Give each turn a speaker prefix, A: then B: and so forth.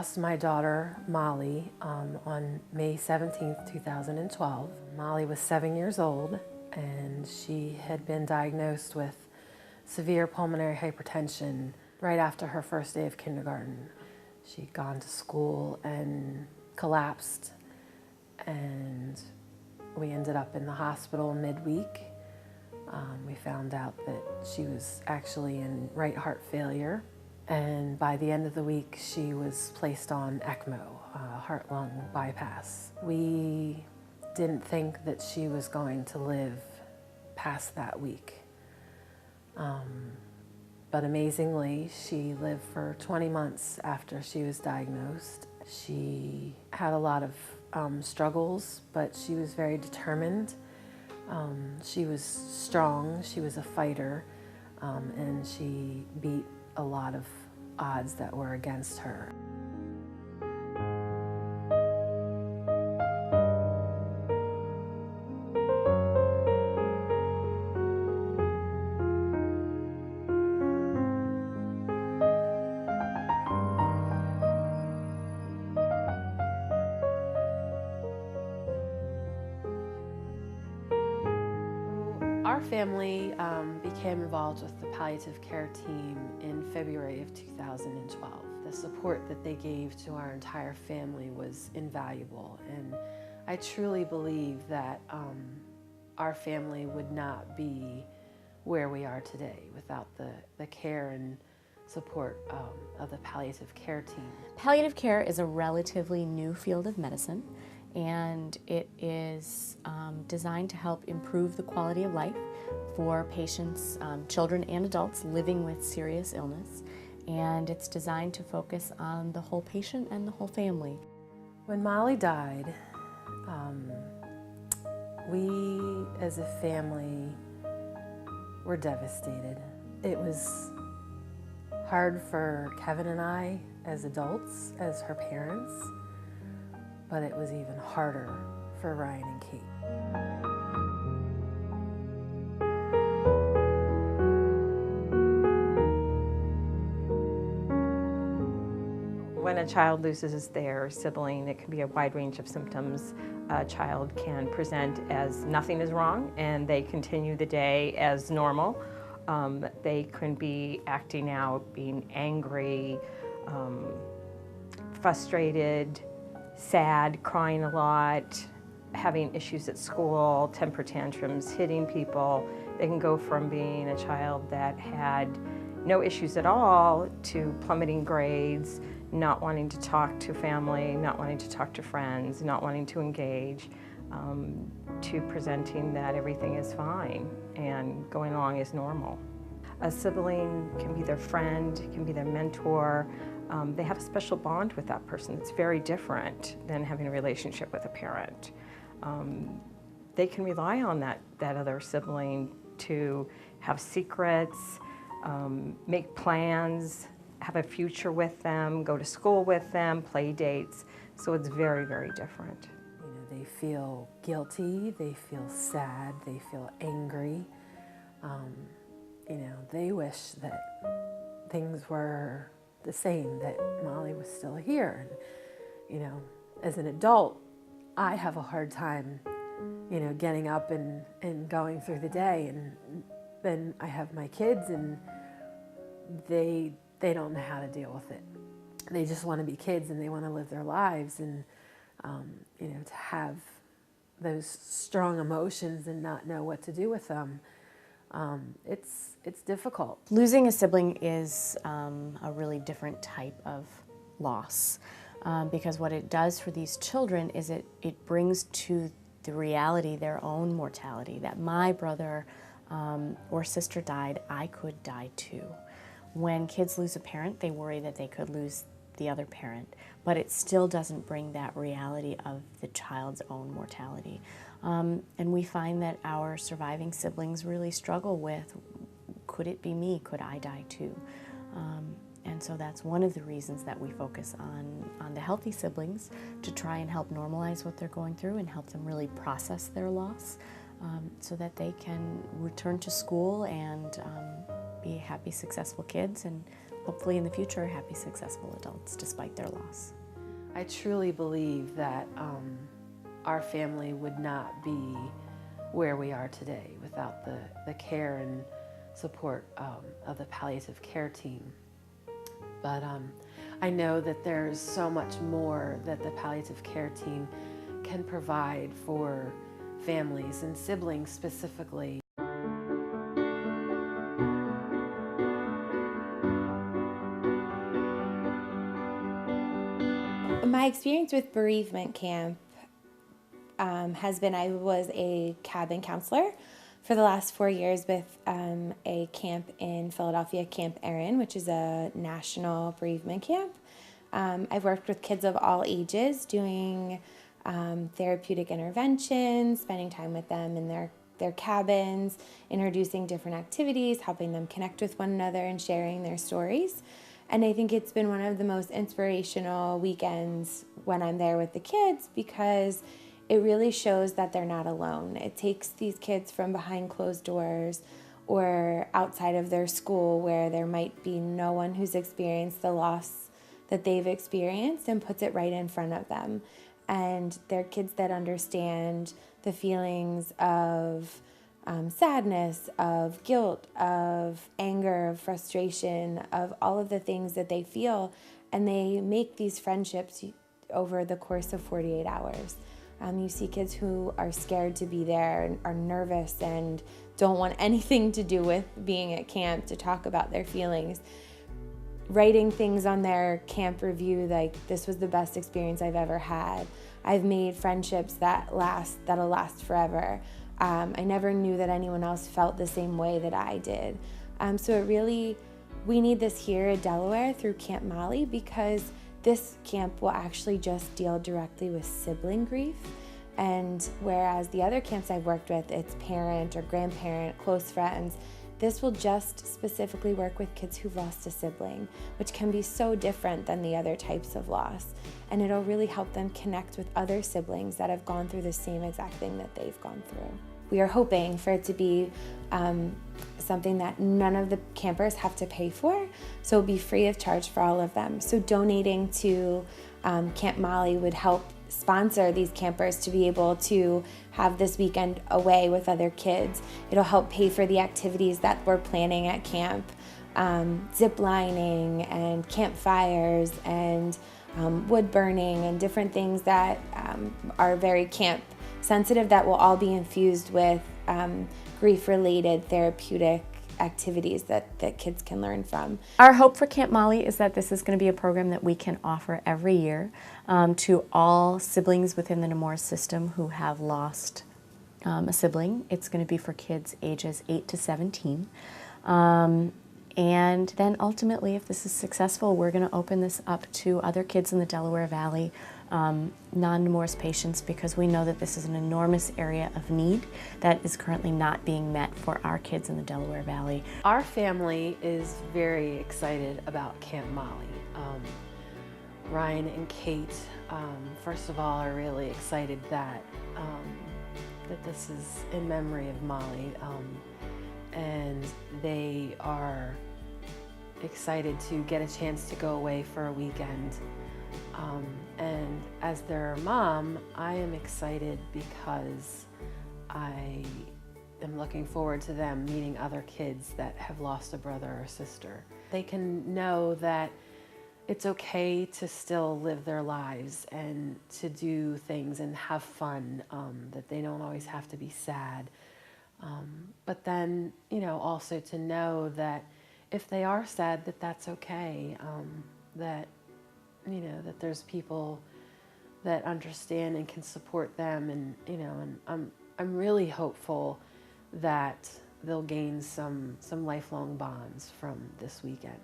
A: lost my daughter, Molly, on May 17th, 2012. Molly was 7 years old, and she had been diagnosed with severe pulmonary hypertension right after her first day of kindergarten. She'd gone to school and collapsed, and we ended up in the hospital midweek. We found out that she was actually in right heart failure, and by the end of the week she was placed on ECMO, heart-lung bypass. We didn't think that she was going to live past that week. But amazingly, she lived for 20 months after she was diagnosed. She had a lot of struggles, but she was very determined. She was strong, she was a fighter, and she beat a lot of odds that were against her. Our family became involved with the palliative care team in February of 2012. The support that they gave to our entire family was invaluable, and I truly believe that our family would not be where we are today without the care and support of the palliative care team.
B: Palliative care is a relatively new field of medicine, and it is designed to help improve the quality of life for patients, children and adults living with serious illness, and it's designed to focus on the whole patient and the whole family.
A: When Molly died, we as a family were devastated. It was hard for Kevin and I as adults, as her parents, but it was even harder for Ryan and Kate.
C: When a child loses their sibling, it can be a wide range of symptoms. A child can present as nothing is wrong and they continue the day as normal. They can be acting out, being angry, frustrated, sad, crying a lot, having issues at school, temper tantrums, hitting people. They can go from being a child that had no issues at all to plummeting grades, not wanting to talk to family, not wanting to talk to friends, not wanting to engage, to presenting that everything is fine and going along as normal. A sibling can be their friend, can be their mentor. They have a special bond with that person that's very different than having a relationship with a parent. They can rely on that other sibling to have secrets, make plans, have a future with them, go to school with them, play dates. So it's very, very different.
A: You know, they feel guilty, they feel sad, they feel angry. You know, they wish that things were the same, that Molly was still here. And, you know, as an adult, I have a hard time, you know, getting up and going through the day. And then I have my kids, and they don't know how to deal with it. They just want to be kids and they want to live their lives. And, you know, to have those strong emotions and not know what to do with them, it's difficult.
B: Losing a sibling is a really different type of loss, because what it does for these children is it brings to the reality their own mortality, that my brother or sister died, I could die too. When kids lose a parent, they worry that they could lose the other parent, but it still doesn't bring that reality of the child's own mortality. And we find that our surviving siblings really struggle with, could it be me? Could I die too? And so that's one of the reasons that we focus on the healthy siblings, to try and help normalize what they're going through and help them really process their loss, so that they can return to school and be happy, successful kids and hopefully in the future, happy, successful adults despite their loss.
A: I truly believe that our family would not be where we are today without the care and support of the palliative care team. But I know that there's so much more that the palliative care team can provide for families and siblings specifically.
D: My experience with bereavement camp has been I was a cabin counselor for the last 4 years with a camp in Philadelphia, Camp Erin, which is a national bereavement camp. I've worked with kids of all ages doing therapeutic interventions, spending time with them in their cabins, introducing different activities, helping them connect with one another and sharing their stories. And I think it's been one of the most inspirational weekends when I'm there with the kids because it really shows that they're not alone. It takes these kids from behind closed doors or outside of their school where there might be no one who's experienced the loss that they've experienced and puts it right in front of them. And they're kids that understand the feelings of sadness, of guilt, of anger, of frustration, of all of the things that they feel. And they make these friendships over the course of 48 hours. You see kids who are scared to be there and are nervous and don't want anything to do with being at camp to talk about their feelings. Writing things on their camp review like, this was the best experience I've ever had. I've made friendships that'll last forever. I never knew that anyone else felt the same way that I did. So we need this here in Delaware through Camp Molly because this camp will actually just deal directly with sibling grief. And whereas the other camps I've worked with, it's parent or grandparent, close friends, this will just specifically work with kids who've lost a sibling, which can be so different than the other types of loss. And it'll really help them connect with other siblings that have gone through the same exact thing that they've gone through. We are hoping for it to be something that none of the campers have to pay for, so it'll be free of charge for all of them. So donating to Camp Molly would help sponsor these campers to be able to have this weekend away with other kids. It'll help pay for the activities that we're planning at camp, zip lining and campfires and wood burning and different things that are very camp sensitive that will all be infused with grief-related therapeutic activities that kids can learn from.
B: Our hope for Camp Molly is that this is going to be a program that we can offer every year to all siblings within the Nemours system who have lost a sibling. It's going to be for kids ages 8 to 17. And then ultimately, if this is successful, we're going to open this up to other kids in the Delaware Valley, non-Nemours patients, because we know that this is an enormous area of need that is currently not being met for our kids in the Delaware Valley.
A: Our family is very excited about Camp Molly. Ryan and Kate, first of all, are really excited that this is in memory of Molly, and they are excited to get a chance to go away for a weekend. And as their mom, I am excited because I am looking forward to them meeting other kids that have lost a brother or sister. They can know that it's okay to still live their lives and to do things and have fun, that they don't always have to be sad. But then, also to know that if they are sad, that that's okay, that there's people that understand and can support them, and I'm really hopeful that they'll gain some lifelong bonds from this weekend.